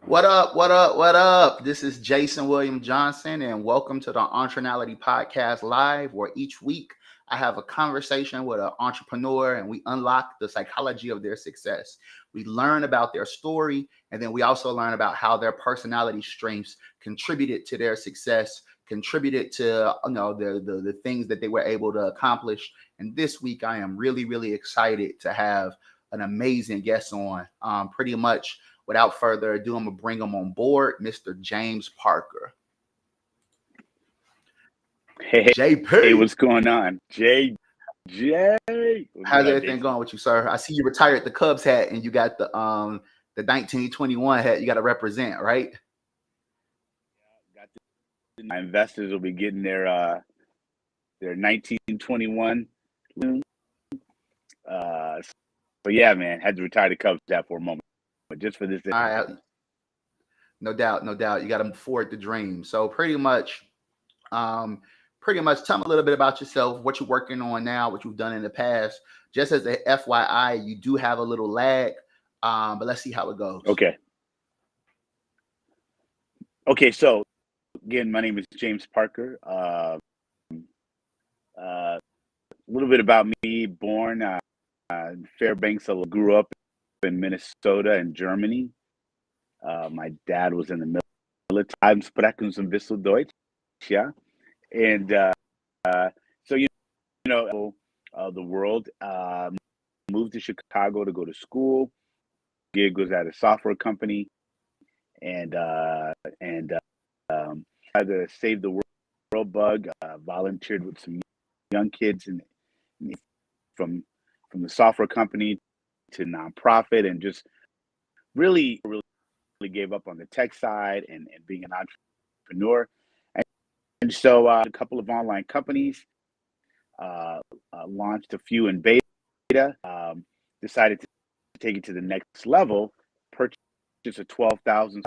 What up? What up? What up? This is Jason William Johnson, and welcome to the Entrenality Podcast Live, where each week I have a conversation with an entrepreneur and we unlock the psychology of their success. We learn about their story, and then we also learn about how their personality strengths contributed to their success, contributed to the things that they were able to accomplish. And this week, I am really excited to have an amazing guest on. Pretty much without further ado, I'm going to bring him on board, Mr. James Parker. Hey, JP. what's going on? JJ. How's everything going with you, sir? I see you retired the Cubs hat and you got the 1921 hat you got to represent, right? My investors will be getting their 1921. So yeah, man, had to retire the Cubs hat for a moment, but just for this. All right. No doubt. You got to move forward the dream. So pretty much tell me a little bit about yourself, what you're working on now, what you've done in the past. Just as a FYI, you do have a little lag, but let's see how it goes. Okay. So again, my name is James Parker. A little bit about me: born in Fairbanks, grew up in Minnesota and Germany. My dad was in the military. I'm sprechen ein bisschen Deutsch, yeah. And so the world, moved to Chicago to go to school. Gig was at a software company, and tried to save the world bug. Volunteered with some young kids from the software company to nonprofit, and just really gave up on the tech side and being an entrepreneur. And so a couple of online companies, launched a few in beta, decided to take it to the next level, purchase a 12,000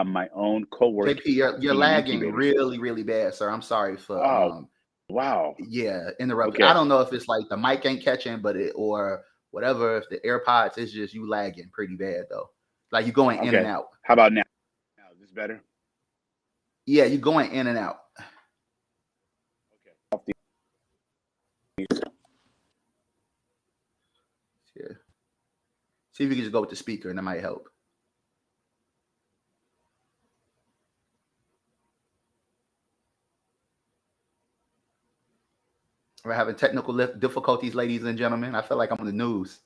my own CoWorking. JP, you're lagging really bad, sir. I'm sorry for wow. Yeah, interrupted. Okay. I don't know if it's like the mic ain't catching, or whatever. If the AirPods, it's just you lagging pretty bad though. Like you're going in and out. How about now? Is this better? Yeah, you're going in and out. Okay. Yeah. See if you can just go with the speaker, and that might help. We're having technical difficulties, ladies and gentlemen. I feel like I'm on the news.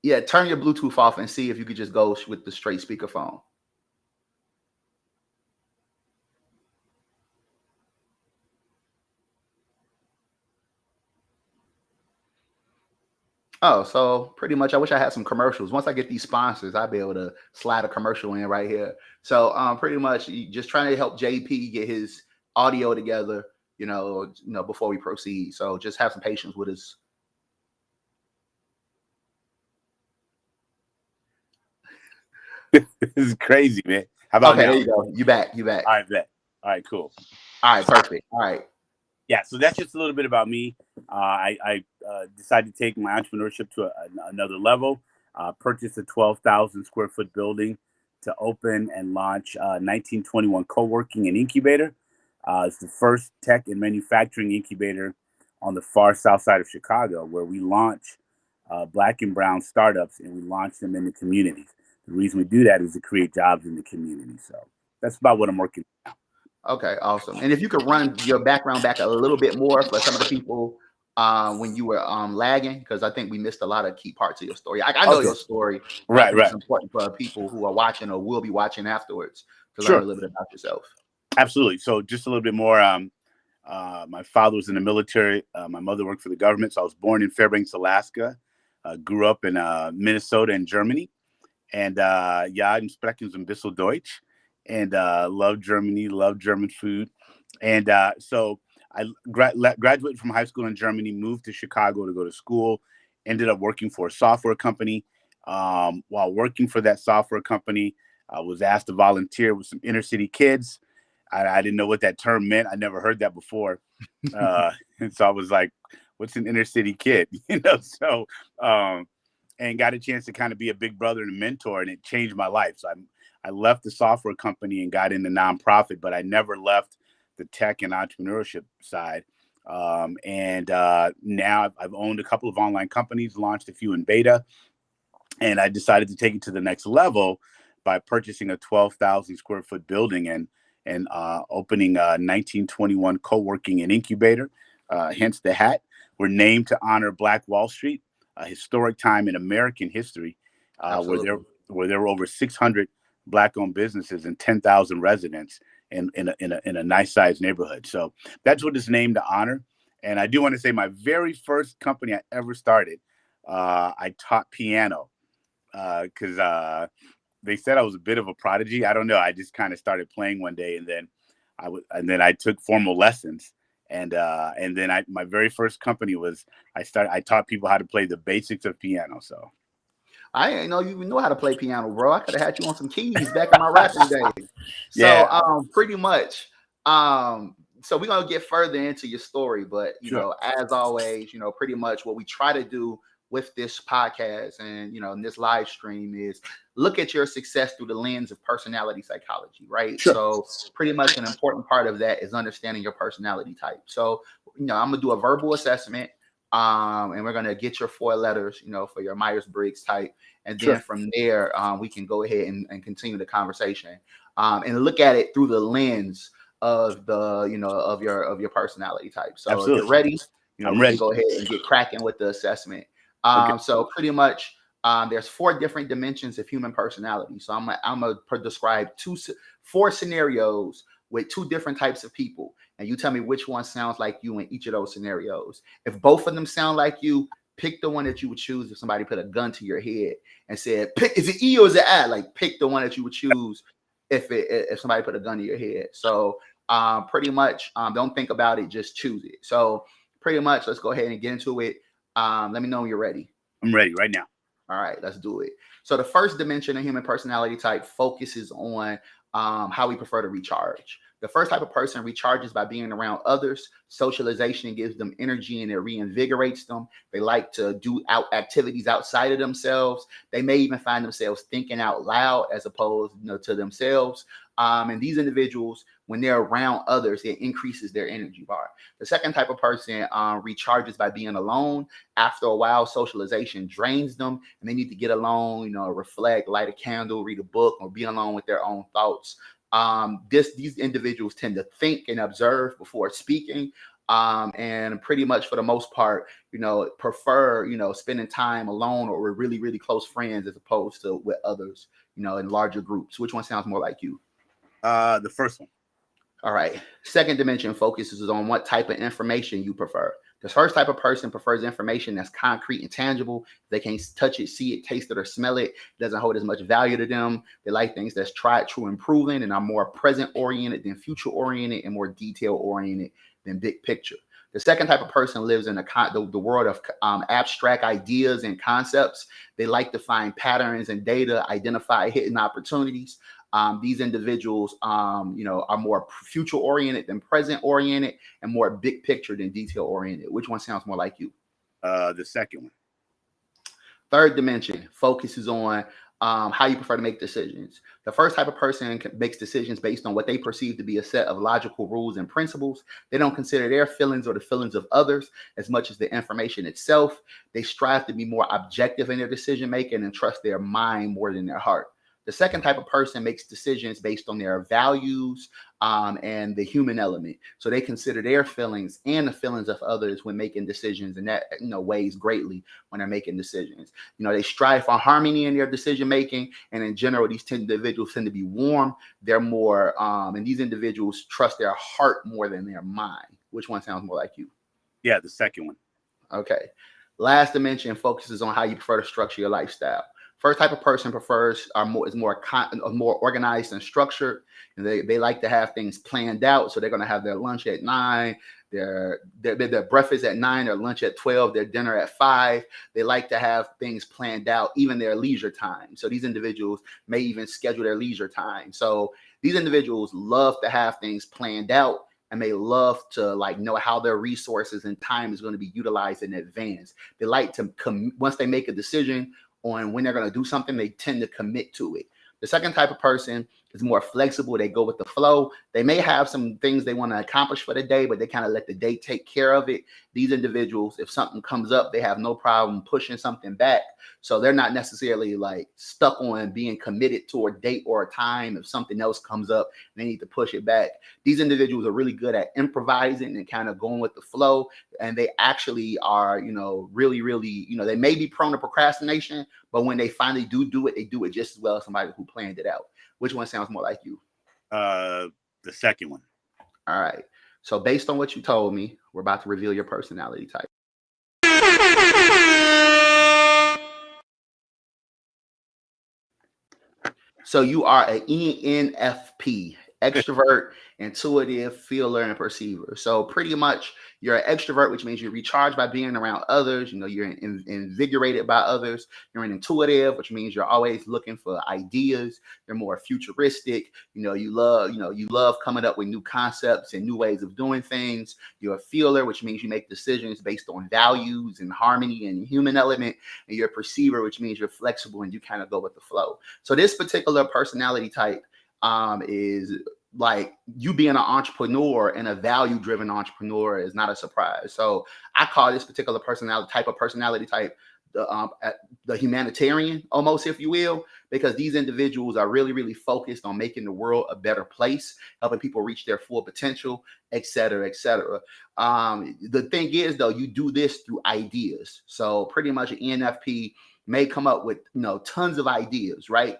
Yeah, turn your Bluetooth off and see if you could just go with the straight speakerphone. Oh, so pretty much I wish I had some commercials. Once I get these sponsors, I'll be able to slide a commercial in right here. So pretty much just trying to help JP get his audio together, before we proceed. So just have some patience with us. This is crazy, man. How about now? There you go. You back. All right, bet. All right, cool. All right, perfect. All right. Yeah, so that's just a little bit about me. I decided to take my entrepreneurship to another level. Purchased a 12,000 square foot building to open and launch 1921 CoWorking and Incubator. It's the first tech and manufacturing incubator on the far south side of Chicago, where we launch Black and brown startups, and we launch them in the communities. The reason we do that is to create jobs in the community. So that's about what I'm working on now. Okay, awesome. And if you could run your background back a little bit more for some of the people when you were lagging, because I think we missed a lot of key parts of your story. I know your story. Right. It's important for people who are watching or will be watching afterwards to learn a little bit about yourself. Absolutely. So just a little bit more. My father was in the military. My mother worked for the government. So I was born in Fairbanks, Alaska. Grew up in Minnesota and Germany. And ja, ich spreche ein bisschen Deutsch. And love Germany, love German food. And so I graduated from high school in Germany, moved to Chicago to go to school, ended up working for a software company. While working for that software company, I was asked to volunteer with some inner city kids. I didn't know what that term meant. I never heard that before. And so I was like, what's an inner city kid, So, and got a chance to kind of be a big brother and a mentor, and it changed my life. So I left the software company and got into nonprofit, but I never left the tech and entrepreneurship side. Now I've owned a couple of online companies, launched a few in beta, and I decided to take it to the next level by purchasing a 12,000 square foot building and opening 1921 CoWorking and incubator, hence the hat. We're named to honor Black Wall Street, a historic time in American history, where there were over 600 Black-owned businesses and 10,000 residents in a nice-sized neighborhood. So that's what it's named to honor. And I do want to say my very first company I ever started, I taught piano because they said I was a bit of a prodigy. I don't know. I just kind of started playing one day, and then I took formal lessons. And then my very first company was I taught people how to play the basics of piano. So I didn't know you even know how to play piano, bro. I could have had you on some keys back in my rapping days. So yeah, pretty much. So we're gonna get further into your story, but sure. as always, pretty much what we try to do with this podcast and in this live stream is look at your success through the lens of personality psychology, right? Sure. So pretty much an important part of that is understanding your personality type. So I'm gonna do a verbal assessment. And we're gonna get your 4 letters, for your Myers-Briggs type, and then Sure. from there, we can go ahead and continue the conversation, and look at it through the lens of the, of your personality type. So Absolutely. if you're ready, I'm we ready. can go ahead and get cracking with the assessment. Okay. So pretty much, there's 4 different dimensions of human personality. So I'm gonna describe 4 scenarios with 2 different types of people, and you tell me which one sounds like you in each of those scenarios. If both of them sound like you, pick the one that you would choose if somebody put a gun to your head and said, "Pick, is it E or is it I?" Like, pick the one that you would choose if somebody put a gun to your head. So pretty much, don't think about it, just choose it. So pretty much, let's go ahead and get into it. Let me know when you're ready. I'm ready right now. All right, let's do it. So the first dimension of human personality type focuses on how we prefer to recharge. The first type of person recharges by being around others. Socialization gives them energy and it reinvigorates them. They like to do activities outside of themselves. They may even find themselves thinking out loud as opposed to themselves. And these individuals, when they're around others, it increases their energy bar. The second type of person recharges by being alone. After a while, socialization drains them and they need to get alone, reflect, light a candle, read a book, or be alone with their own thoughts. These individuals tend to think and observe before speaking. And pretty much for the most part, prefer, spending time alone or with really, really close friends as opposed to with others, in larger groups. Which one sounds more like you? The first one. All right. Second dimension focuses on what type of information you prefer. The first type of person prefers information that's concrete and tangible. They can't touch it, see it, taste it, or smell it. It doesn't hold as much value to them. They like things that's tried, true, and proven, and are more present oriented than future oriented and more detail oriented than big picture. The second type of person lives in the world of abstract ideas and concepts. They like to find patterns and data, identify hidden opportunities. These individuals, are more future oriented than present oriented and more big picture than detail oriented. Which one sounds more like you? The second one. Third dimension focuses on how you prefer to make decisions. The first type of person makes decisions based on what they perceive to be a set of logical rules and principles. They don't consider their feelings or the feelings of others as much as the information itself. They strive to be more objective in their decision making and trust their mind more than their heart. The second type of person makes decisions based on their values and the human element. So they consider their feelings and the feelings of others when making decisions, and that weighs greatly when they're making decisions. They strive for harmony in their decision making, and in general, these individuals tend to be warm. They're more, and these individuals trust their heart more than their mind. Which one sounds more like you? Yeah, the second one. Okay. Last dimension focuses on how you prefer to structure your lifestyle. First type of person is more organized and structured, and they like to have things planned out. So they're going to have their lunch at 9, their breakfast at 9, their lunch at 12, their dinner at 5. They like to have things planned out, even their leisure time. So these individuals may even schedule their leisure time. So these individuals love to have things planned out. and they love to like know how their resources and time is going to be utilized in advance. They like to once they make a decision on when they're going to do something, they tend to commit to it. The second type of person is more flexible. They go with the flow. They may have some things they want to accomplish for the day, but they kind of let the day take care of it. These individuals, if something comes up, they have no problem pushing something back. So they're not necessarily like stuck on being committed to a date or a time. If something else comes up, they need to push it back. These individuals are really good at improvising and kind of going with the flow. And they actually are, really, really, they may be prone to procrastination, but when they finally do it, they do it just as well as somebody who planned it out. Which one sounds more like you? The second one. All right. So based on what you told me, we're about to reveal your personality type. So you are an ENFP, extrovert, intuitive, feeler, and perceiver. So pretty much you're an extrovert, which means you're recharged by being around others. You're invigorated by others. You're an intuitive, which means you're always looking for ideas. You're more futuristic. You love coming up with new concepts and new ways of doing things. You're a feeler, which means you make decisions based on values and harmony and human element. And you're a perceiver, which means you're flexible and you kind of go with the flow. So this particular personality type is like you being an entrepreneur and a value-driven entrepreneur is not a surprise. So I call this particular personality type the humanitarian, almost, if you will, because these individuals are really, really focused on making the world a better place, helping people reach their full potential, et cetera, et cetera. The thing is, though, you do this through ideas. So pretty much an ENFP may come up with tons of ideas, right?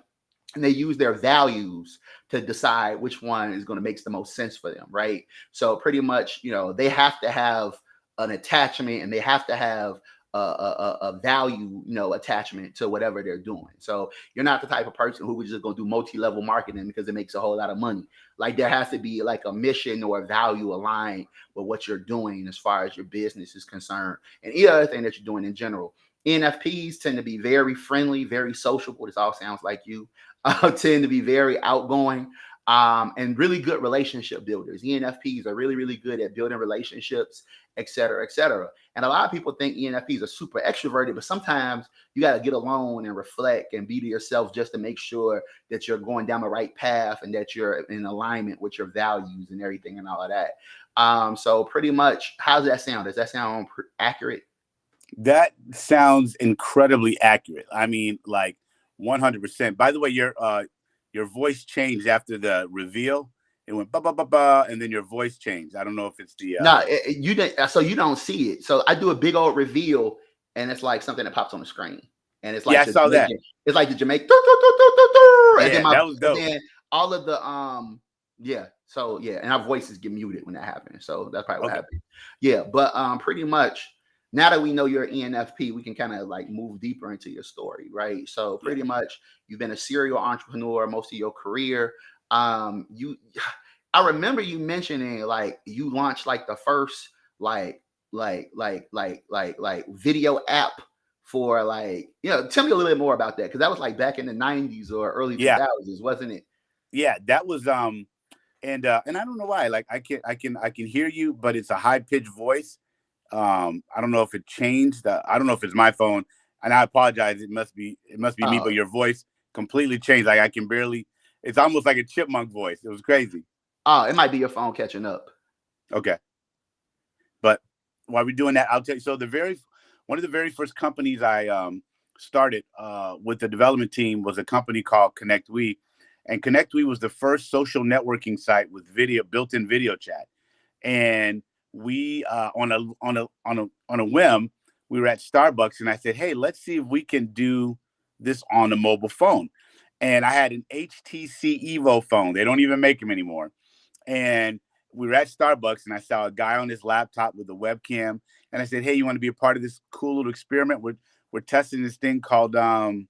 And they use their values to decide which one is going to make the most sense for them, right? So pretty much, they have to have an attachment and they have to have a value, attachment to whatever they're doing. So you're not the type of person who would just go do multi-level marketing because it makes a whole lot of money. Like there has to be like a mission or a value aligned with what you're doing as far as your business is concerned and any other thing that you're doing in general. ENFPs tend to be very friendly, very sociable. This all sounds like you. Tend to be very outgoing and really good relationship builders. ENFPs are really, really good at building relationships, et cetera, et cetera. And a lot of people think ENFPs are super extroverted, but sometimes you got to get alone and reflect and be to yourself just to make sure that you're going down the right path and that you're in alignment with your values and everything and all of that. So pretty much, how does that sound? Does that sound accurate? That sounds incredibly accurate. I mean, like 100%. By the way, your voice changed after the reveal. It went ba ba ba ba, and then your voice changed. I don't know if it's the no, you didn't. So you don't see it. So I do a big old reveal, and it's like something that pops on the screen, and it's like I saw that. It's like the Jamaican. Yeah, that was dope. And then all of the yeah. So yeah, and our voices get muted when that happens. So that's probably what happened. Yeah, but pretty much. Now that we know you're an ENFP, we can kind of like move deeper into your story, right? So pretty much you've been a serial entrepreneur most of your career. I remember you mentioning like you launched like the first like video app for like, tell me a little bit more about that. Cause that was like back in the 90s or early 2000s, wasn't it? Yeah, that was and I don't know why, like I can hear you, but it's a high pitched voice. I don't know if it changed. I don't know if it's my phone, and I apologize. It must be me. But your voice completely changed. Like I can barely. It's almost like a chipmunk voice. It was crazy. Oh, it might be your phone catching up. Okay, but while we're doing that, I'll tell you. So one of the very first companies I started with the development team was a company called ConnectWe, and ConnectWe was the first social networking site with built-in video chat, and we on a whim, we were at Starbucks and I said, hey, let's see if we can do this on a mobile phone. And I had an HTC Evo phone. They don't even make them anymore. And we were at Starbucks and I saw a guy on his laptop with a webcam. And I said, hey, you want to be a part of this cool little experiment? We're testing this thing called and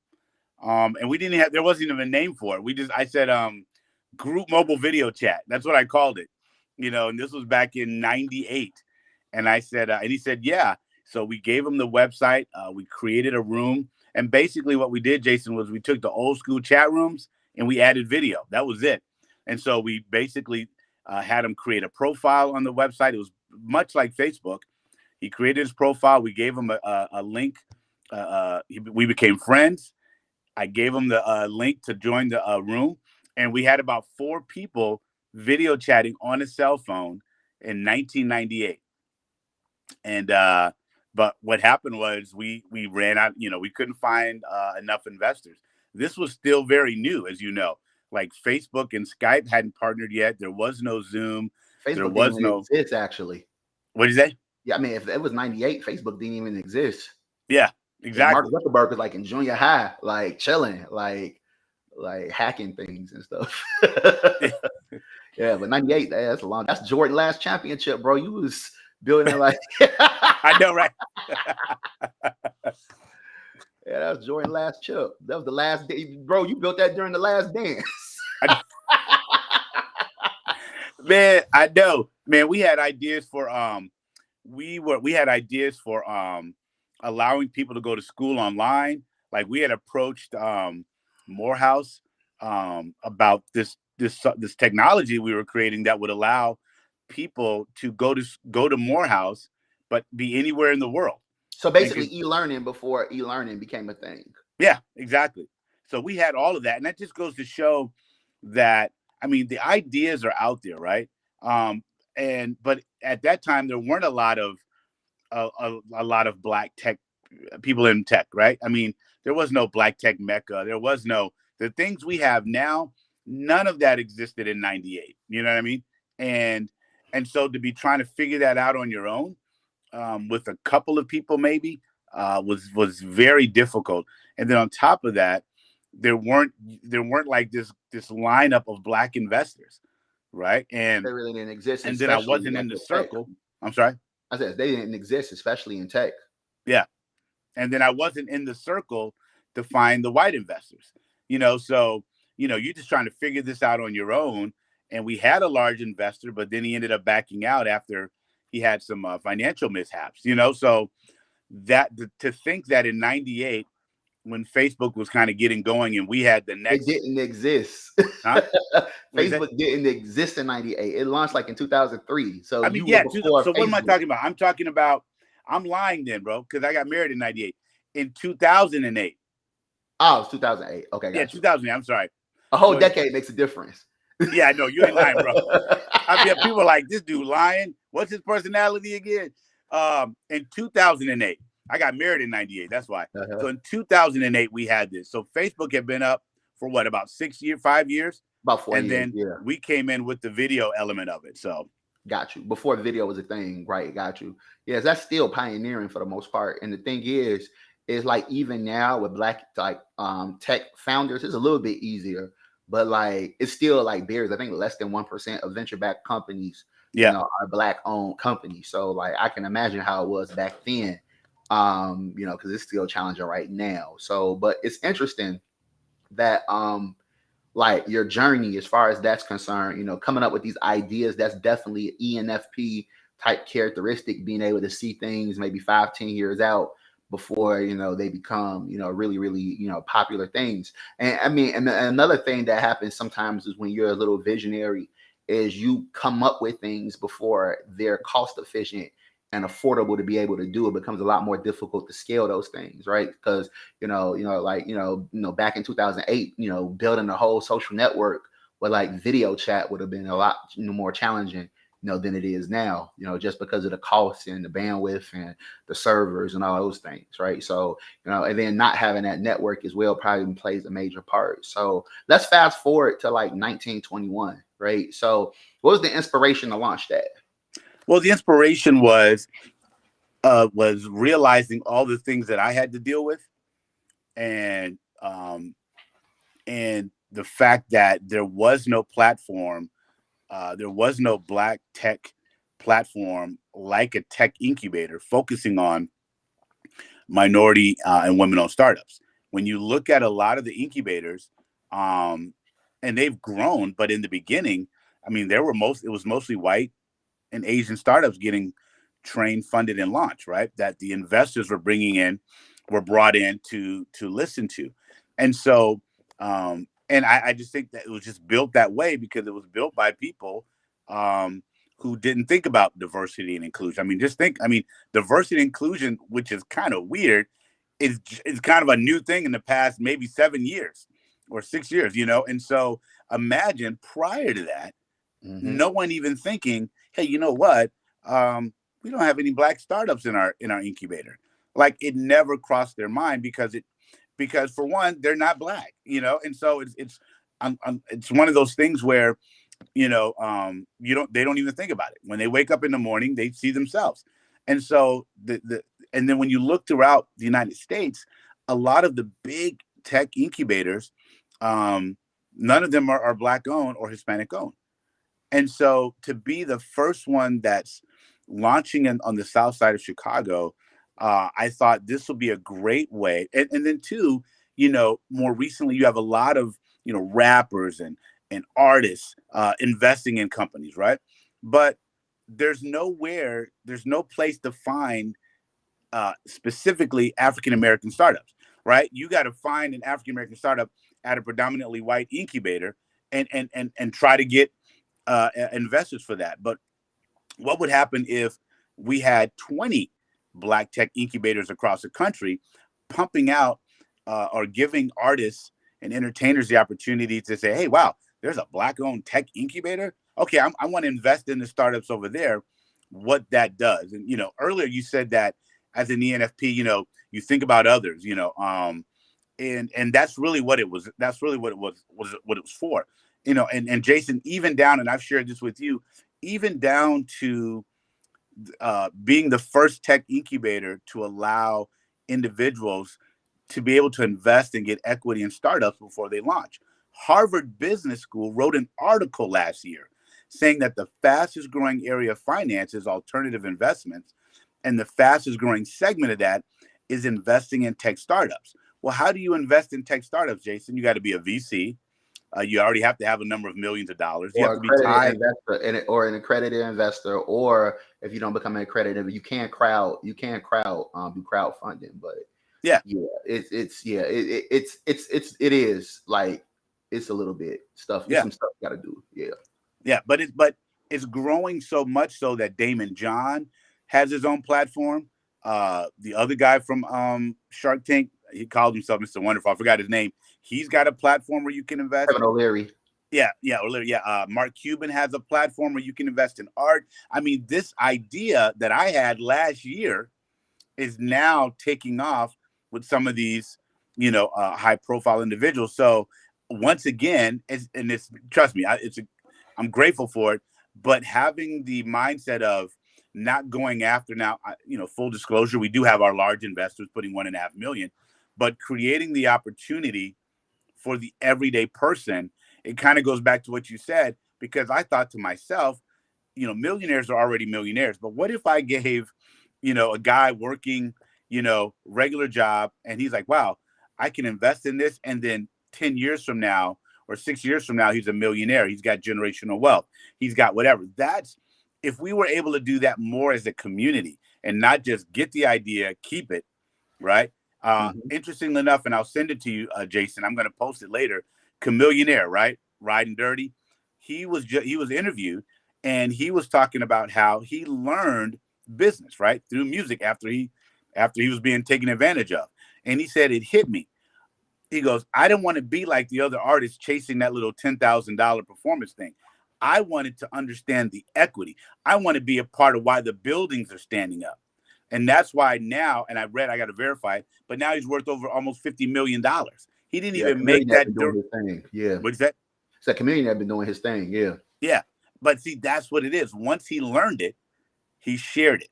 there wasn't even a name for it. I said group mobile video chat. That's what I called it. And this was back in 98. And I said, and he said, yeah. So we gave him the website. We created a room. And basically what we did, Jason, was we took the old school chat rooms and we added video. That was it. And so we basically had him create a profile on the website. It was much like Facebook. He created his profile. We gave him a link. We became friends. I gave him the link to join the room, and we had about 4 people video chatting on a cell phone in 1998. And but what happened was we ran out. We couldn't find enough investors. This was still very new, as you know. Like Facebook and Skype hadn't partnered yet. There was no Zoom. There Facebook was didn't even no. exist, actually. What did you say? Yeah, I mean, if it was 98, Facebook didn't even exist. Yeah, exactly. Mark Zuckerberg was like in junior high, like chilling, like hacking things and stuff. Yeah, but 98, that's Jordan last championship, bro. You was building like I know, right? Yeah, that was Jordan last chip. That was the last day, bro. You built that during the last dance. Man, I know. Man, we had ideas for allowing people to go to school online. Like we had approached Morehouse about this technology we were creating that would allow people to go to Morehouse but be anywhere in the world. So basically e-learning before e-learning became a thing. Yeah, exactly. So we had all of that, and that just goes to show that, I mean, the ideas are out there, right? But at that time there weren't a lot of black tech people in tech, right? I mean, there was no black tech mecca. There was no the things we have now. None of that existed in 98. You know what I mean? And so to be trying to figure that out on your own with a couple of people maybe was very difficult. And then on top of that, there weren't like this lineup of black investors, right? And they really didn't exist. And then I wasn't in the circle. I'm sorry. I said they didn't exist, especially in tech. Yeah. And then I wasn't in the circle to find the white investors, so, you're just trying to figure this out on your own. And we had a large investor, but then he ended up backing out after he had some financial mishaps, so to think that in 98, when Facebook was kind of getting going and we had the next. It didn't exist. Huh? Facebook didn't exist in 98. It launched like in 2003. So I mean, so what am I talking about? I'm lying then, bro, because I got married in 98. In 2008. Oh, it's 2008. Okay, yeah, 2008. I'm sorry. A whole decade makes a difference. Yeah, I know. You ain't lying, bro. I mean, people are like, this dude lying. What's his personality again? In 2008. I got married in 98. That's why. So in 2008, we had this. So Facebook had been up for what, about 5 years? About 4 years. And then we came in with the video element of it. So got you. Before video was a thing, right? Got you. Yes, that's still pioneering for the most part. And the thing is like even now with black tech founders, it's a little bit easier, but like it's still like bears. I think less than 1% of venture-backed companies, are black-owned companies. So like I can imagine how it was back then. Because it's still challenging right now. So, but it's interesting that like your journey as far as that's concerned, coming up with these ideas, that's definitely an ENFP type characteristic, being able to see things maybe 5-10 years out before they become really, really popular things. And I mean, and another thing that happens sometimes is when you're a little visionary is you come up with things before they're cost efficient and affordable to be able to do. It becomes a lot more difficult to scale those things, right? Because back in 2008, building a whole social network with like video chat would have been a lot more challenging, than it is now, just because of the cost and the bandwidth and the servers and all those things, right? So, and then not having that network as well probably plays a major part. So let's fast forward to like 1921, right? So what was the inspiration to launch that? Well, the inspiration was realizing all the things that I had to deal with, and the fact that there was no platform, there was no black tech platform like a tech incubator focusing on minority and women-owned startups. When you look at a lot of the incubators, and they've grown, but in the beginning, I mean, it was mostly white and Asian startups getting trained, funded, and launched, right? That the investors were brought in to listen to. And so, and I just think that it was just built that way because it was built by people who didn't think about diversity and inclusion. I mean, just think. I mean, diversity and inclusion, which is kind of weird, is kind of a new thing in the past maybe 7 years or 6 years. And so imagine prior to that, Mm-hmm. no one even thinking, hey, you know what? We don't have any black startups in our incubator. Like it never crossed their mind because for one, they're not black, and so it's one of those things where they don't even think about it. When they wake up in the morning, they see themselves. And so and then when you look throughout the United States, a lot of the big tech incubators, none of them are black owned or Hispanic owned. And so to be the first one that's launching on the south side of Chicago, I thought this will be a great way. And then two, more recently, you have a lot of, rappers and artists investing in companies, right? But there's no place to find specifically African American startups, right? You got to find an African American startup at a predominantly white incubator and try to get investors for that. But what would happen if we had 20 black tech incubators across the country pumping out or giving artists and entertainers the opportunity to say, hey, wow, there's a black owned tech incubator. Okay, I want to invest in the startups over there, what that does. And, earlier you said that as an ENFP, you think about others, and that's really what it was. That's really what it was for, and Jason, even down, and I've shared this with you, even down to being the first tech incubator to allow individuals to be able to invest and get equity in startups before they launch. Harvard Business School wrote an article last year saying that the fastest growing area of finance is alternative investments, and the fastest growing segment of that is investing in tech startups. Well, how do you invest in tech startups, Jason? You got to be a VC. You already have to have a number of millions of dollars. You have Or to be accredited tied. investor, or an accredited investor, or if you don't become an accredited, do crowdfunding. But Yeah, yeah, it is like it's a little bit stuff. It's yeah, some stuff you got to do. Yeah. yeah. But it's growing so much so that Damon John has his own platform. The other guy from Shark Tank, he called himself Mr. Wonderful. I forgot his name. He's got a platform where you can invest. Kevin O'Leary. Yeah. Mark Cuban has a platform where you can invest in art. I mean, this idea that I had last year is now taking off with some of these, high profile individuals. So once again, it's trust me, I'm grateful for it. But having the mindset of not going after now, full disclosure, we do have our large investors putting 1.5 million, but creating the opportunity for the everyday person. It kind of goes back to what you said, because I thought to myself, millionaires are already millionaires, but what if I gave, a guy working, regular job, and he's like, wow, I can invest in this, and then 10 years from now or 6 years from now, he's a millionaire. He's got generational wealth. He's got whatever. That's if we were able to do that more as a community and not just get the idea, keep it, right? Mm-hmm. Interestingly enough, and I'll send it to you, Jason. I'm going to post it later. Chamillionaire, right? Riding Dirty. He was interviewed, and he was talking about how he learned business right through music after he was being taken advantage of, and he said it hit me. He goes, I didn't want to be like the other artists chasing that little $10,000 performance thing. I wanted to understand the equity. I want to be a part of why the buildings are standing up. And that's why now, and I got to verify it, but now he's worth over almost $50 million. He didn't Yeah, even make Chameleon had that been doing his thing. Yeah, what's that? it's that Chameleon had been doing his thing. Yeah. Yeah. But see, that's what it is. Once he learned it, he shared it.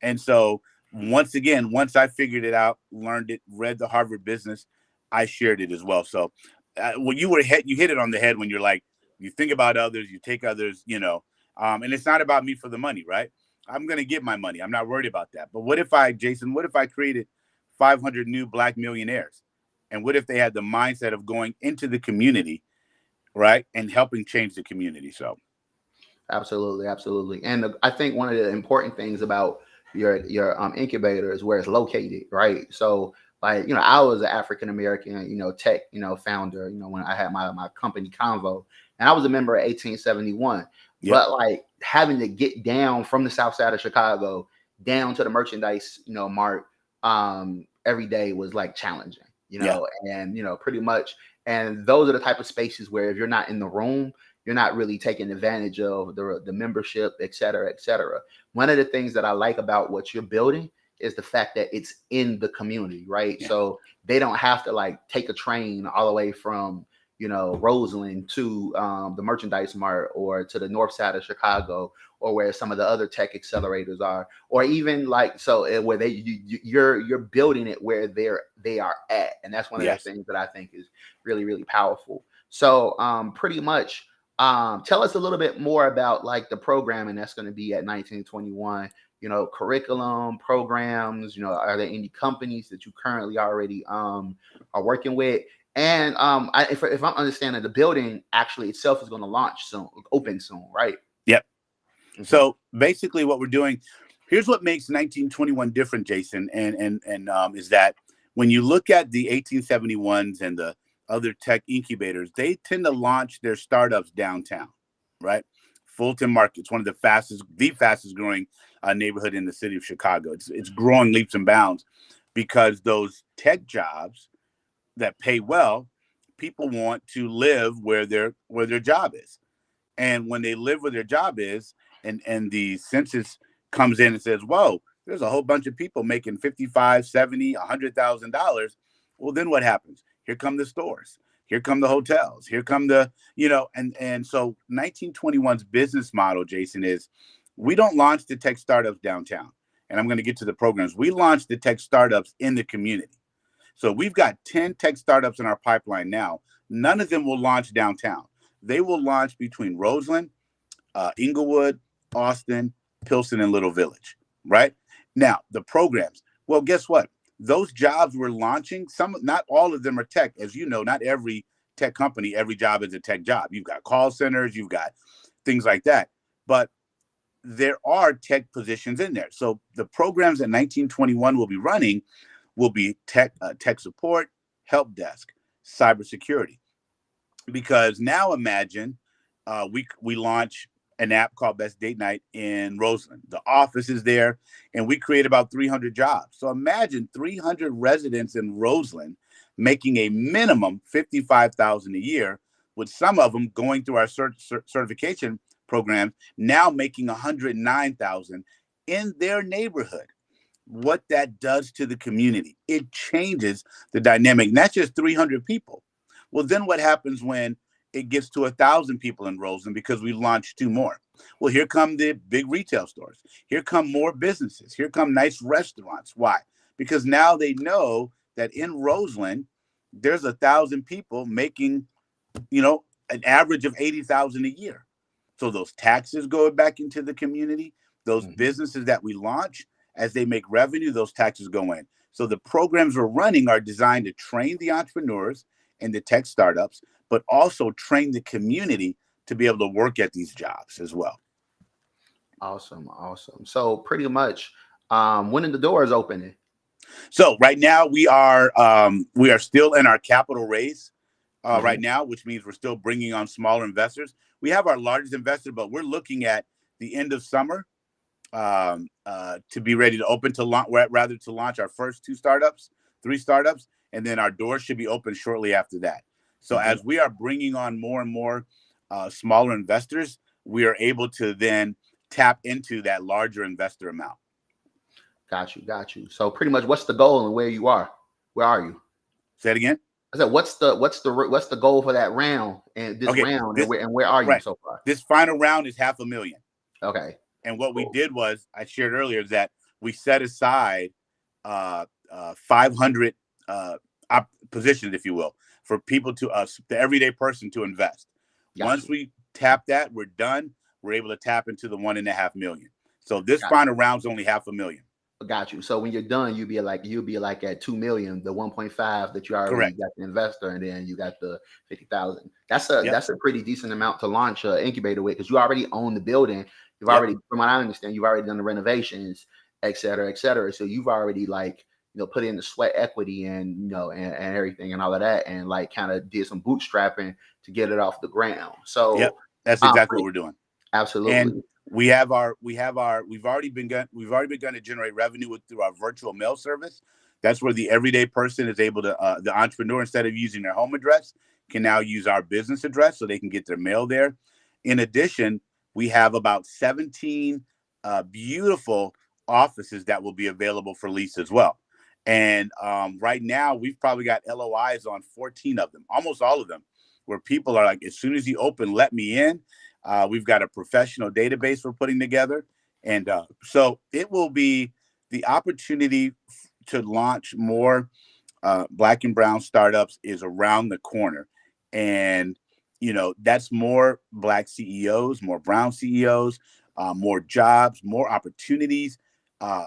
And so once again, once I figured it out, learned it, read the Harvard Business, I shared it as well. So when you hit it on the head when you're like, you think about others, you take others, and it's not about me for the money, right? I'm going to get my money. I'm not worried about that. But what if I created 500 new black millionaires? And what if they had the mindset of going into the community, right? And helping change the community. So Absolutely, absolutely. And I think one of the important things about your incubator is where it's located, right? So, like, I was an African American, tech, founder, when I had my company Convo, and I was a member of 1871. Yep. but like having to get down from the south side of Chicago down to the merchandise, mart every day was like challenging, Yeah. and pretty much. And those are the type of spaces where if you're not in the room, you're not really taking advantage of the membership, et cetera, et cetera. One of the things that I like about what you're building is the fact that it's in the community, right? Yeah. So they don't have to like take a train all the way from Roseland to the merchandise mart or to the north side of Chicago or where some of the other tech accelerators are, or even like where you're building it where they are at, and that's one of the Yes. things that I think is really really powerful. So pretty much tell us a little bit more about like the programming that's going to be at 1921. Curriculum, programs. Are there any companies that you currently already are working with? And if I'm understanding, the building actually itself is going to launch soon, open soon, right? Yep. Mm-hmm. So basically, what we're doing here's what makes 1921 different, Jason, and is that when you look at the 1871s and the other tech incubators, they tend to launch their startups downtown, right? Fulton Market's one of the fastest growing neighborhood in the city of Chicago. It's growing leaps and bounds because those tech jobs that pay well, people want to live where their job is. And when they live where their job is, and the census comes in and says, whoa, there's a whole bunch of people making 55, 70, $100,000. Well, then what happens? Here come the stores. Here come the hotels. Here come and so 1921's business model, Jason, is we don't launch the tech startups downtown. And I'm going to get to the programs. We launch the tech startups in the community. So we've got 10 tech startups in our pipeline now. None of them will launch downtown. They will launch between Roseland, Inglewood, Austin, Pilsen, and Little Village, right? Now, the programs. Well, guess what? Those jobs we're launching, not all of them are tech. As you know, not every tech company, every job is a tech job. You've got call centers, you've got things like that. But there are tech positions in there. So the programs that 1921 will be running will be tech support, help desk, cybersecurity. Because now imagine we launch an app called Best Date Night in Roseland. The office is there, and we create about 300 jobs. So imagine 300 residents in Roseland making a minimum $55,000 a year, with some of them going through our certification program, now making $109,000 in their neighborhood. What that does to the community, it changes the dynamic. And that's just 300 people. Well, then what happens when it gets to 1,000 people in Roseland because we launched 2 more? Well, here come the big retail stores. Here come more businesses. Here come nice restaurants. Why? Because now they know that in Roseland, there's 1,000 people making, an average of $80,000 a year. So those taxes go back into the community. Those businesses that we launch, as they make revenue, those taxes go in. So the programs we're running are designed to train the entrepreneurs and the tech startups, but also train the community to be able to work at these jobs as well. Awesome. So pretty much, when are the doors opening? So right now we are still in our capital raise right now, which means we're still bringing on smaller investors. We have our largest investor, but we're looking at the end of summer to be ready to open to launch our first 3 startups, and then our doors should be open shortly after that. So as we are bringing on more and more smaller investors, we are able to then tap into that larger investor amount. Got you. So pretty much, what's the goal and where you are? Where are you? Say it again. I said, what's the goal for that round and round, and where are you so far? This final round is $500,000. Okay. And what we did was, I shared earlier, is that we set aside 500 positions, if you will, for people the everyday person to invest. Once we tap that, we're done. We're able to tap into the $1.5 million. So this final round's only $500,000. Got you. So when you're done, you'll be like at 2 million, the 1.5 that you already got the investor, and then you got the 50,000. That's a pretty decent amount to launch an incubator with, because you already own the building. You've already, from what I understand, you've already done the renovations, et cetera, et cetera. So you've already put in the sweat equity and and everything and all of that, and kind of did some bootstrapping to get it off the ground. So that's exactly what we're doing. And Absolutely. we've already begun to generate revenue through our virtual mail service. That's where the everyday person is able to, the entrepreneur, instead of using their home address, can now use our business address so they can get their mail there. In addition, we have about 17 beautiful offices that will be available for lease as well. And right now, we've probably got LOIs on 14 of them, almost all of them, where people are like, as soon as you open, let me in. We've got a professional database we're putting together. And so it will be the opportunity to launch more Black and brown startups is around the corner. And, that's more Black CEOs, more brown CEOs, more jobs, more opportunities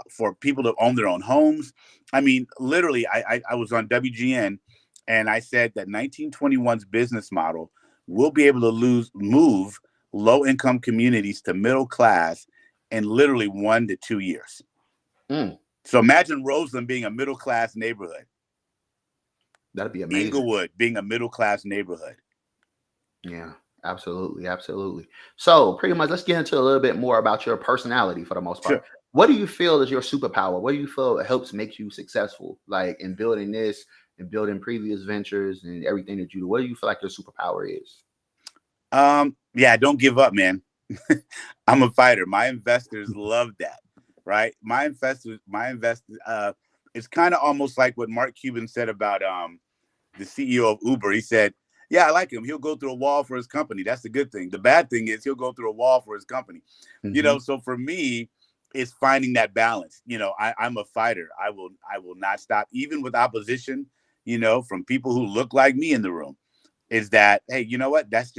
for people to own their own homes. I mean, literally, I was on WGN and I said that 1921's business model will be able to move low income communities to middle class in literally 1 to 2 years. So imagine Roseland being a middle class neighborhood. That'd be amazing. Inglewood being a middle class neighborhood. Yeah, absolutely, absolutely. So pretty much, let's get into a little bit more about your personality for the most part. Sure. What do you feel is your superpower? What do you feel helps make you successful, like in building this and building previous ventures and everything that you do? What do you feel like your superpower is? Yeah, don't give up, man. I'm a fighter. My investors love that, right? It's kind of almost like what Mark Cuban said about the CEO of Uber. He said, yeah, I like him. He'll go through a wall for his company. That's the good thing. The bad thing is he'll go through a wall for his company. So for me, it's finding that balance. I'm a fighter. I will not stop, even with opposition, from people who look like me in the room. Is that, hey, you know what? That's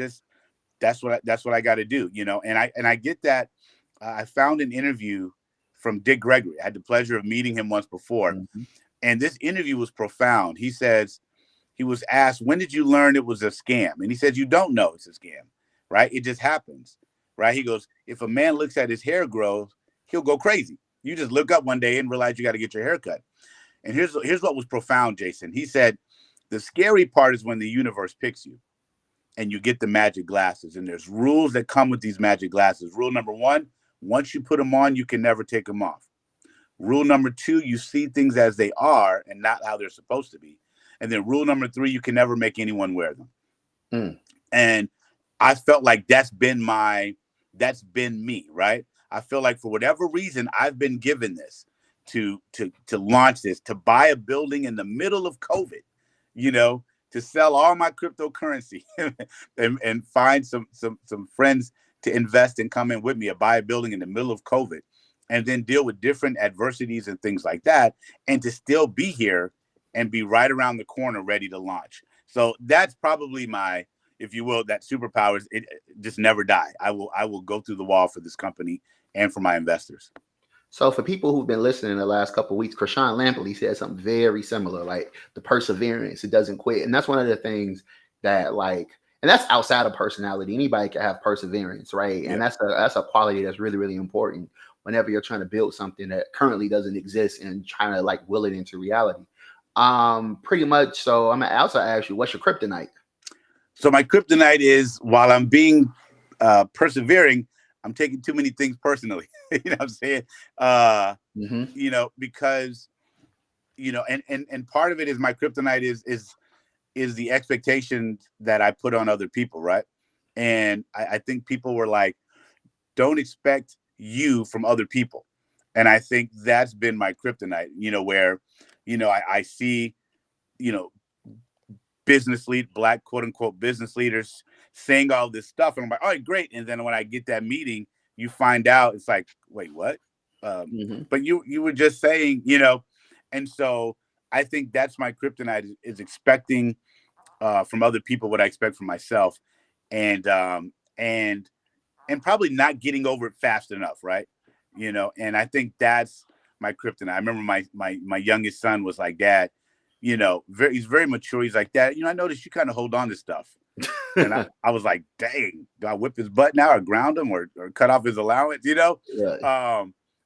what I got to do, and I get that. I found an interview from Dick Gregory. I had the pleasure of meeting him once before. And this interview was profound. He says, he was asked, when did you learn it was a scam? And he said, you don't know it's a scam, right? It just happens, right? He goes, if a man looks at his hair grow, he'll go crazy. You just look up one day and realize you got to get your hair cut. And here's what was profound, Jason. He said, the scary part is when the universe picks you and you get the magic glasses. And there's rules that come with these magic glasses. Rule number 1, once you put them on, you can never take them off. Rule number 2, you see things as they are and not how they're supposed to be. And then rule number 3, you can never make anyone wear them. And I felt like that's been me, right? I feel like for whatever reason, I've been given this to launch this, to buy a building in the middle of COVID, to sell all my cryptocurrency and find some friends to invest and come in with me, or buy a building in the middle of COVID, and then deal with different adversities and things like that, and to still be here and be right around the corner ready to launch. So that's probably my, if you will, that superpowers. It just never die. I will go through the wall for this company and for my investors. So for people who've been listening the last couple of weeks, Krishan Lampley said something very similar, like the perseverance, it doesn't quit. And that's one of the things that and that's outside of personality. Anybody can have perseverance, right? Yeah. And that's a quality that's really, really important whenever you're trying to build something that currently doesn't exist and trying to will it into reality. Pretty much. So I'm gonna also ask you, what's your kryptonite? So my kryptonite is, while I'm being persevering, I'm taking too many things personally. You know what I'm saying? Because, and part of it is my kryptonite is the expectation that I put on other people, right? And I think people were like, don't expect you from other people. And I think that's been my kryptonite, where, I see, Black quote unquote business leaders saying all this stuff. And I'm like, all right, great. And then when I get that meeting, you find out it's like, wait, what? But you were just saying, and so I think that's my kryptonite is expecting from other people what I expect from myself, and probably not getting over it fast enough, right? And I think that's my kryptonite. I remember my youngest son was like, Dad, he's very mature. He's like, Dad, I noticed you kind of hold on to stuff. And I was like, dang, do I whip his butt now or ground him or cut off his allowance, Yeah.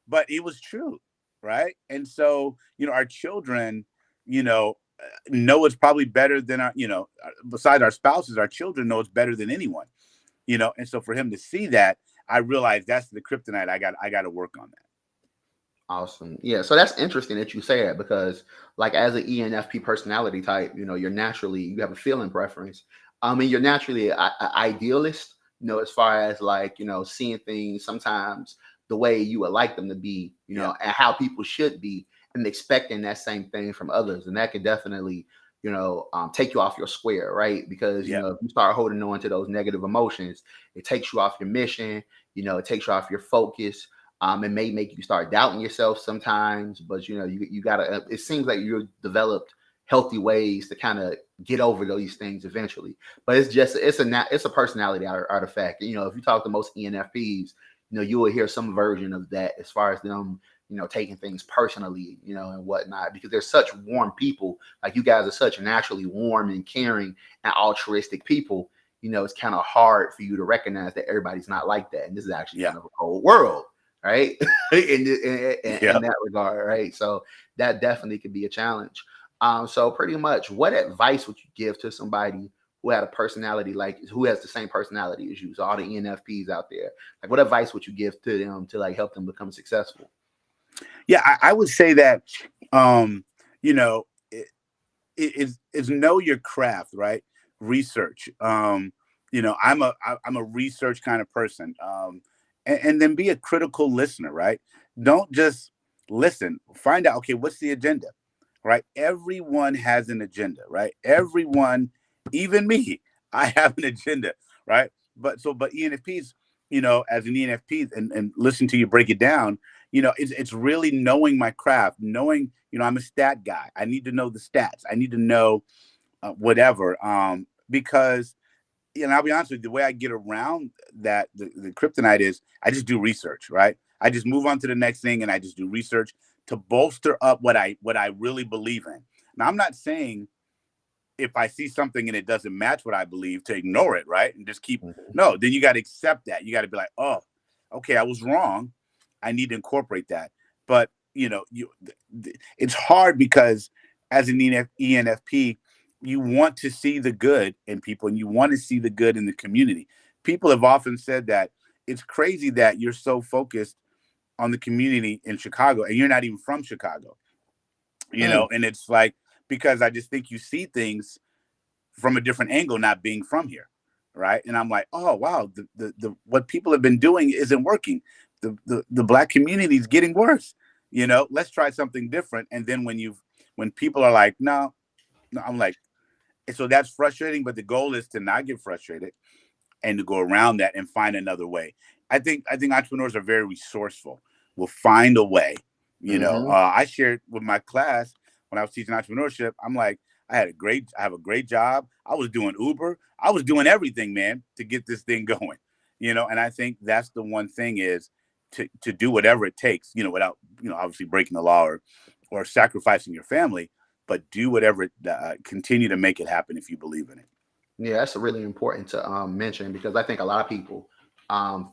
But it was true, right? And so, our children, know it's probably better than our, besides our spouses, our children know it's better than anyone, and so for him to see that, I realized that's the kryptonite. I got to work on that. Awesome. Yeah. So that's interesting that you say that because, like, as an ENFP personality type, you're naturally, you have a feeling preference. And you're naturally an idealist, as far as like, seeing things sometimes the way you would like them to be, Yeah. and how people should be and expecting that same thing from others. And that can definitely, take you off your square, right? Because, Yeah. if you start holding on to those negative emotions, it takes you off your mission, it takes you off your focus. It may make you start doubting yourself sometimes, but you gotta. It seems like you've developed healthy ways to kind of get over these things eventually. But it's a personality artifact. If you talk to most ENFPs, you will hear some version of that as far as them, taking things personally, and whatnot, because they're such warm people. Like you guys are such naturally warm and caring and altruistic people. It's kind of hard for you to recognize that everybody's not like that, and this is actually Yeah. kind of a cold world, right? in Yeah. that regard, right? So that definitely could be a challenge. So pretty much, what advice would you give to somebody who had a personality who has the same personality as you? So all the ENFPs out there, like, what advice would you give to them to like help them become successful? Yeah. I would say that, you know, is know your craft, right? Research. I'm a research kind of person. And then be a critical listener, right? Don't just listen. Find out, okay, what's the agenda, right? Everyone has an agenda, right? Everyone, even me, I have an agenda, right? But ENFPs, as an ENFP, and listen to you break it down, it's really knowing my craft, knowing, I'm a stat guy. I need to know the stats. I need to know whatever, because, I'll be honest with you, the way I get around that, the kryptonite is I just do research, right? I just move on to the next thing and I just do research to bolster up what I really believe in. Now, I'm not saying if I see something and it doesn't match what I believe to ignore it, right? And just keep, Mhm. no, then you got to accept that. You got to be like, oh, okay, I was wrong. I need to incorporate that. But, it's hard because as an ENFP, you want to see the good in people and you want to see the good in the community. People have often said that it's crazy that you're so focused on the community in Chicago and you're not even from Chicago, Mm. and it's like, because I just think you see things from a different angle, not being from here, right? And I'm like, oh wow, the what people have been doing isn't working. The black community is getting worse. Let's try something different. And then when people are like, no, no, I'm like, and so that's frustrating. But the goal is to not get frustrated and to go around that and find another way. I think entrepreneurs are very resourceful. Will find a way. Hmm. I shared with my class when I was teaching entrepreneurship. I'm like, I have a great job. I was doing Uber. I was doing everything, man, to get this thing going. And I think that's the one thing is to do whatever it takes. Without obviously breaking the law or sacrificing your family, but do whatever. Continue to make it happen if you believe in it. Yeah, that's really important to mention because I think a lot of people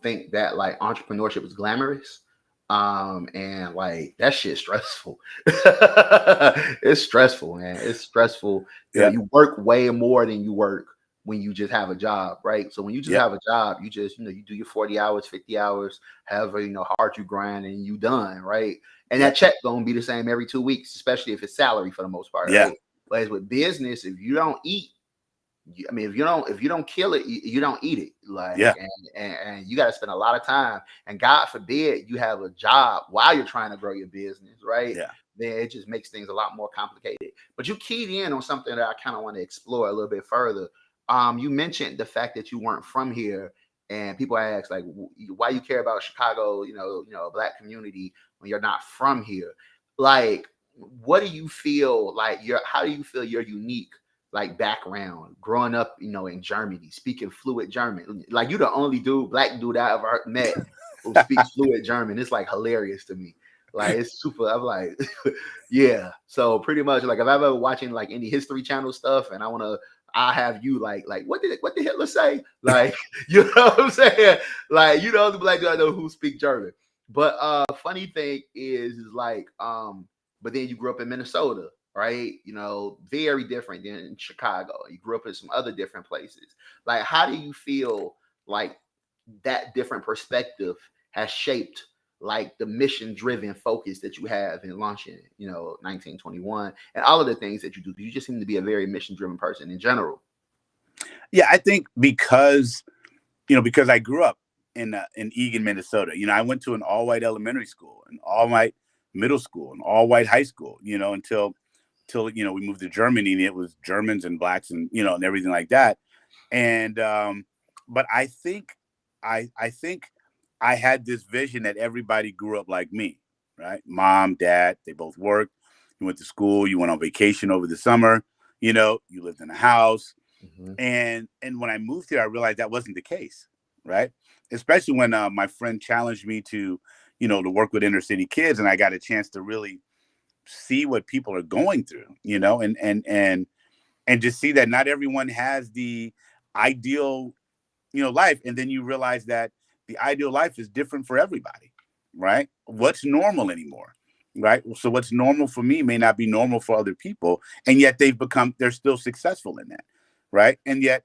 think that like entrepreneurship is glamorous. And like that shit's stressful. It's stressful, man. It's stressful. Yeah. You work way more than you work when you just have a job, right? So when you just Yep. have a job, you just, you do your 40 hours, 50 hours, however, hard you grind and you done, right? And that Yep. check gonna be the same every 2 weeks, especially if it's salary for the most part, Yeah. right? But as with business, if you don't eat, I mean, if you don't kill it, you don't eat it. Like, Yeah. and you got to spend a lot of time. And God forbid you have a job while you're trying to grow your business, right? Yeah. Then it just makes things a lot more complicated. But you keyed in on something that I kind of want to explore a little bit further. You mentioned the fact that you weren't from here, and people ask like, why you care about Chicago? A black community when you're not from here. Like, what do you feel like? How do you feel you're unique? Like background growing up, in Germany, speaking fluent German. Like you the only black dude I ever met who speaks fluent German. It's like hilarious to me. Like it's super. I'm like, yeah. So pretty much like if I'm ever watching like any History Channel stuff and I have you like what did Hitler say? Like, you know what I'm saying? Like, the black dude I know who speak German. But funny thing is like but then you grew up in Minnesota, right? Very different than Chicago. You grew up in some other different places. Like, how do you feel like that different perspective has shaped like the mission driven focus that you have in launching, 1921 and all of the things that you do. You just seem to be a very mission driven person in general. Yeah, I think because I grew up in Eagan, Minnesota. I went to an all white elementary school, an all white middle school, an all white high school. Until we moved to Germany, and it was Germans and blacks and and everything like that. And but I think I had this vision that everybody grew up like me, right? Mom, dad, they both worked. You went to school. You went on vacation over the summer. You lived in a house. Mm-hmm. And when I moved here, I realized that wasn't the case, right? Especially when my friend challenged me to work with inner city kids, and I got a chance to really see what people are going through, and just see that not everyone has the ideal, life. And then you realize that the ideal life is different for everybody, right? What's normal anymore, right? So what's normal for me may not be normal for other people, and yet they're still successful in that, right? And yet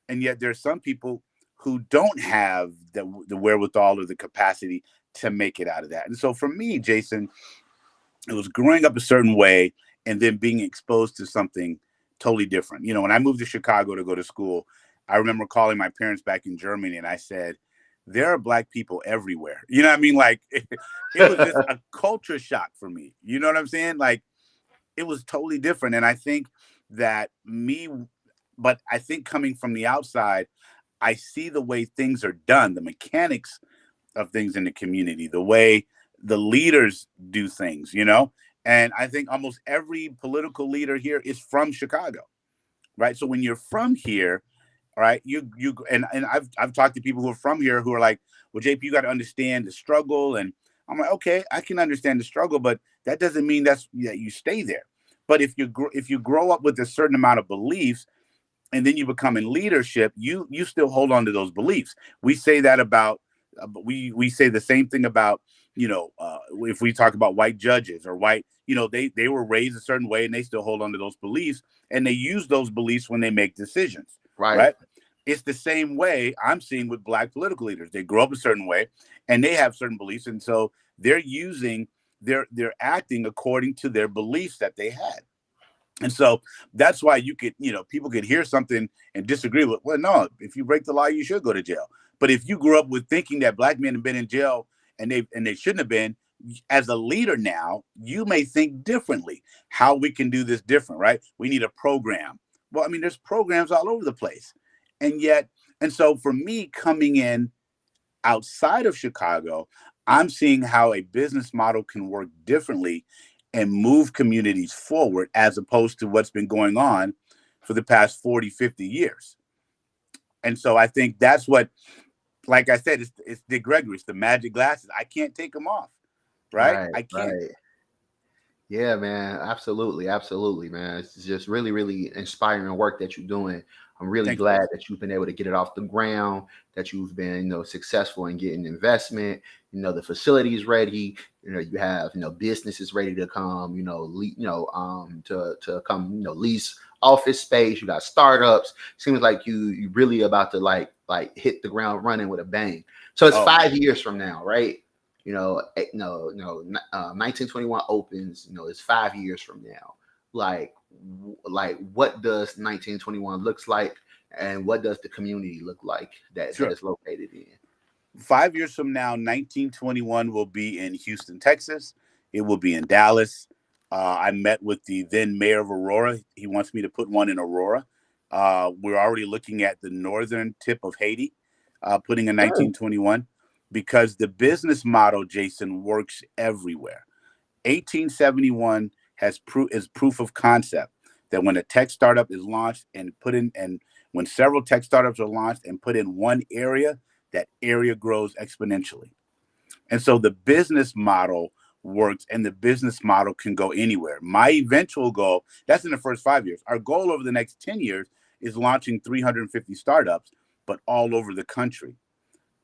there's some people who don't have the wherewithal or the capacity to make it out of that. And so for me, Jason, it was growing up a certain way and then being exposed to something totally different. When I moved to Chicago to go to school, I remember calling my parents back in Germany, and I said, there are black people everywhere. You know what I mean? Like it was just a culture shock for me. You know what I'm saying? Like it was totally different. And I think that but I think coming from the outside, I see the way things are done, the mechanics of things in the community, the way the leaders do things. And I think almost every political leader here is from Chicago, right? So when you're from here, right, and I've talked to people who are from here who are like, well, JP, you got to understand the struggle. And I'm like, okay, I can understand the struggle, but that doesn't mean that you stay there. But if you grow up with a certain amount of beliefs, and then you become in leadership, you still hold on to those beliefs. We say that about, we say the same thing about, if we talk about white judges or white, they were raised a certain way, and they still hold on to those beliefs, and they use those beliefs when they make decisions, Right. right? It's the same way I'm seeing with black political leaders. They grow up a certain way, and they have certain beliefs, and so they're acting according to their beliefs that they had. And so that's why people could hear something and disagree with, well, no, if you break the law, you should go to jail. But if you grew up with thinking that black men have been in jail and they shouldn't have been, as a leader now, you may think differently, how we can do this different, right? We need a program. Well, I mean, there's programs all over the place. And so for me coming in outside of Chicago, I'm seeing how a business model can work differently and move communities forward as opposed to what's been going on for the past 40, 50 years. And so I think that's what, like I said, it's Dick Gregory, it's the magic glasses. I can't take them off, right? Right. I can't. Right. Yeah, man. Absolutely. Absolutely, man. It's just really, really inspiring work that you're doing. I'm really Thank you, glad brother. that you've been able to get it off the ground, that you've been, successful in getting investment. The facility's ready. You have, businesses ready to come, to come, lease office space. You got startups. Seems like you really about to like hit the ground running with a bang. So it's Oh, man. 5 years from now, right? No, no, 1921 opens, it's 5 years from now. Like what does 1921 looks like, and what does the community look like that Sure. is located in? 5 years from now, 1921 will be in Houston, Texas. It will be in Dallas. I met with the then mayor of Aurora. He wants me to put one in Aurora. We're already looking at the northern tip of Haiti, putting a Mm. 1921, because the business model, Jason, works everywhere. 1871 is proof of concept that when a tech startup is launched and when several tech startups are launched and put in one area, that area grows exponentially. And so the business model works, and the business model can go anywhere. My eventual goal, that's in the first 5 years. Our goal over the next 10 years is launching 350 startups, but all over the country,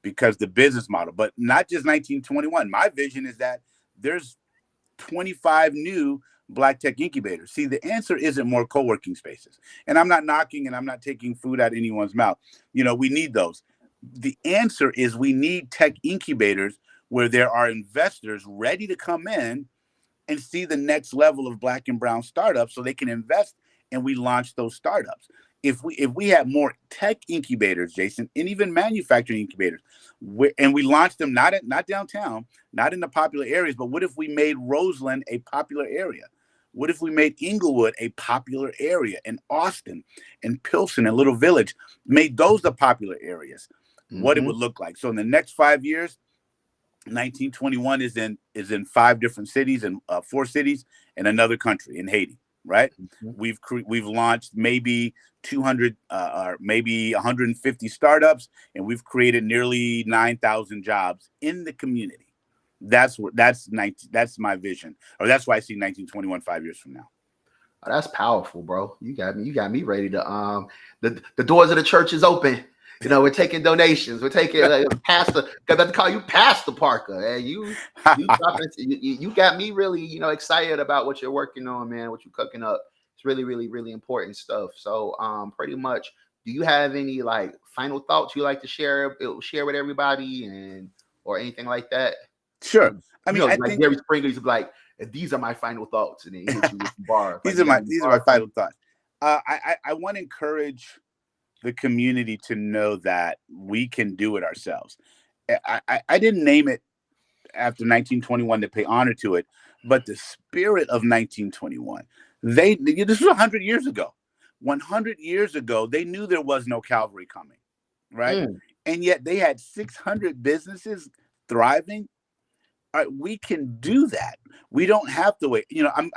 because the business model, but not just 1921. My vision is that there's 25 new Black tech incubators. See, the answer isn't more co-working spaces. And I'm not knocking and I'm not taking food out of anyone's mouth. We need those. The answer is we need tech incubators where there are investors ready to come in and see the next level of Black and brown startups so they can invest, and we launch those startups. If we had more tech incubators, Jason, and even manufacturing incubators, and we launched them not downtown, not in the popular areas, but what if we made Roseland a popular area? What if we made Inglewood a popular area, and Austin and Pilsen and Little Village made those the popular areas? What it would look like. So in the next 5 years, 1921 is in 5 different cities and 4 cities in another country in Haiti, right? We've launched maybe 200 or maybe 150 startups, and we've created nearly 9,000 jobs in the community. That's my vision, or that's why I see 1921 5 years from now. Oh, that's powerful, bro. You got me ready to the doors of the church is open. You know, we're taking donations. We're taking Pastor. Got to call you Pastor Parker. And you got me really, excited about what you're working on, man. What you're cooking up. It's really, really, really important stuff. So, pretty much, do you have any like final thoughts you like to share with everybody, and or anything like that? Sure. I mean, I like think Jerry Springer's like, these are my final thoughts, and then he hits you with some bars. these Like, are my final thoughts. I want to encourage the community to know that we can do it ourselves. I didn't name it after 1921 to pay honor to it, but the spirit of 1921. This was 100 years ago. 100 years ago, they knew there was no cavalry coming, right? And yet they had 600 businesses thriving. All right, we can do that. We don't have to wait.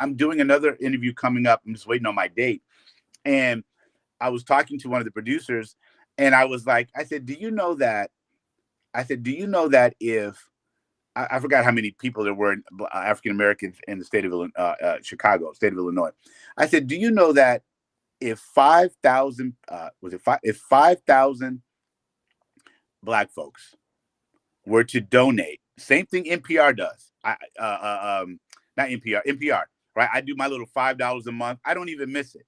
I'm doing another interview coming up. I'm just waiting on my date. And I was talking to one of the producers, and I said, do you know that? If I forgot how many people there were, African Americans in the state of Chicago, state of Illinois. I said, do you know that if 5,000 if 5,000 Black folks were to donate, same thing NPR does. Not NPR, right? I do my little $5 a month. I don't even miss it,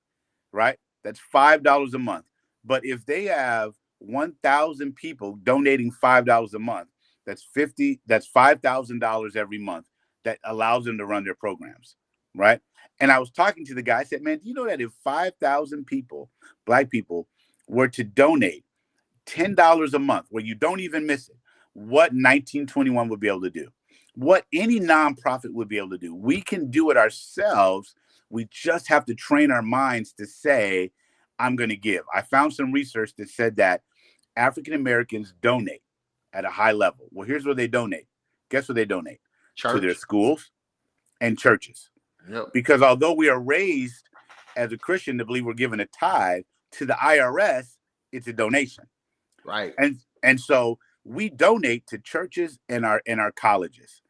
right? That's $5 a month. But if they have 1,000 people donating $5 a month, that's $5,000 every month that allows them to run their programs, right? And I was talking to the guy. I said, man, do you know that if 5,000 people, Black people, were to donate $10 a month, where you don't even miss it, what 1921 would be able to do, what any nonprofit would be able to do? We can do it ourselves. We just have to train our minds to say, I'm going to give. I found some research that said that African Americans donate at a high level. Well, here's where they donate. Guess where they donate? Church. To their schools and churches. Yep. Because although we are raised as a Christian to believe we're given a tithe, to the IRS, it's a donation. Right. And so we donate to churches and our colleges.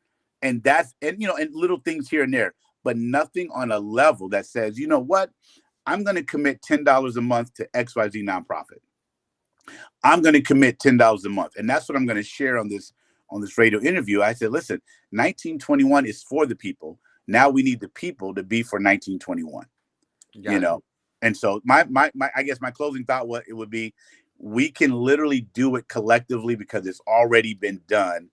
And and little things here and there, but nothing on a level that says, you know what? I'm going to commit $10 a month to XYZ nonprofit. I'm going to commit $10 a month. And that's what I'm going to share on this radio interview. I said, listen, 1921 is for the people. Now we need the people to be for 1921. And so my I guess my closing thought would be, we can literally do it collectively because it's already been done.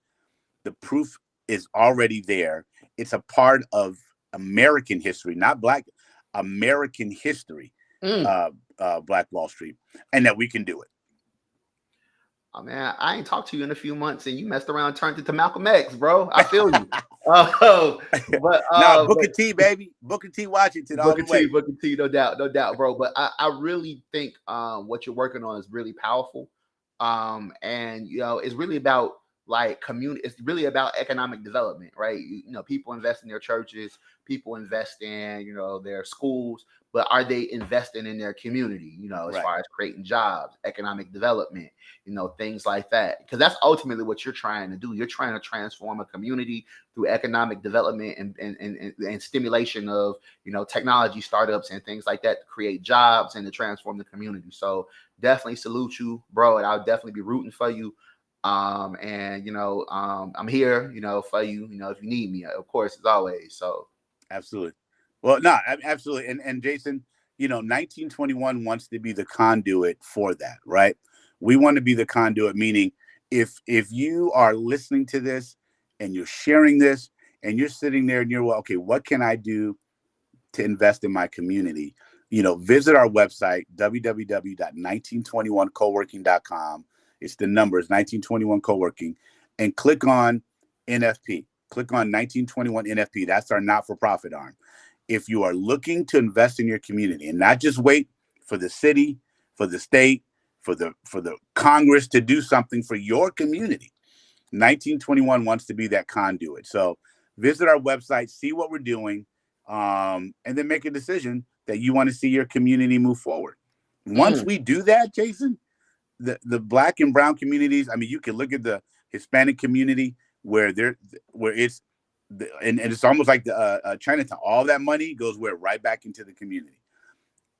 The proof is already there. It's a part of American history, not Black American history, Black Wall Street, and that we can do it. Oh man, I ain't talked to you in a few months, and you messed around, turned into Malcolm X, bro. I feel you. Now Booker T, baby, Booker T, Washington, all the way. Booker T, no doubt, bro. But I really think what you're working on is really powerful, and it's really about like community. It's really about economic development, right? People invest in their churches, people invest in their schools, but are they investing in their community? As far as creating jobs, economic development, things like that. Because that's ultimately what you're trying to do. You're trying to transform a community through economic development and stimulation of technology startups and things like that to create jobs and to transform the community. So definitely salute you, bro, and I'll definitely be rooting for you. I'm here, for you, if you need me, of course, as always. So absolutely. Well, no, absolutely. And Jason, 1921 wants to be the conduit for that, right? We want to be the conduit, meaning if you are listening to this and you're sharing this and you're sitting there and you're, well, okay, what can I do to invest in my community? Visit our website, www.1921coworking.com. It's the numbers, 1921 Coworking, and click on NFP. Click on 1921 NFP. That's our not-for-profit arm. If you are looking to invest in your community and not just wait for the city, for the state, for the Congress to do something for your community, 1921 wants to be that conduit. So visit our website, see what we're doing, and then make a decision that you want to see your community move forward. Once we do that, Jason, the Black and brown communities, I mean, you can look at the Hispanic community where it's and it's almost like the Chinatown. All that money goes right back into the community.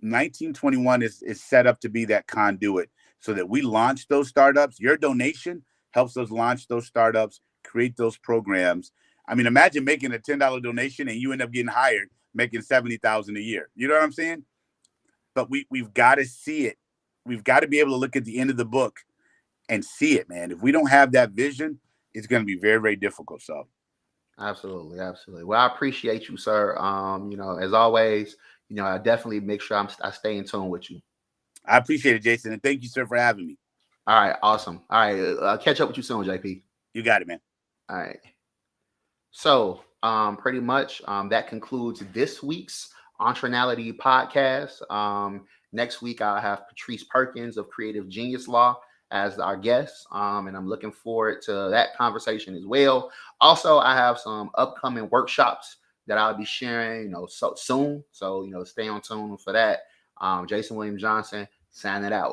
1921 is set up to be that conduit so that we launch those startups. Your donation helps us launch those startups, create those programs. I mean, imagine making a $10 donation and you end up getting hired, making $70,000 a year. You know what I'm saying? But we've got to see it. We've got to be able to look at the end of the book and see it, man. If we don't have that vision, it's going to be very, very difficult. So Absolutely, absolutely. Well, I appreciate you, sir. As always, I definitely make sure I stay in tune with you. I appreciate it, Jason, and thank you, sir, for having me. All right, awesome. All right, I'll catch up with you soon, JP. You got it, man. All right. So, pretty much, that concludes this week's Entrenality podcast. Next week, I'll have Patrice Perkins of Creative Genius Law as our guest, and I'm looking forward to that conversation as well. Also, I have some upcoming workshops that I'll be sharing, so soon. So, stay on tune for that. Jason William Johnson, signing it out.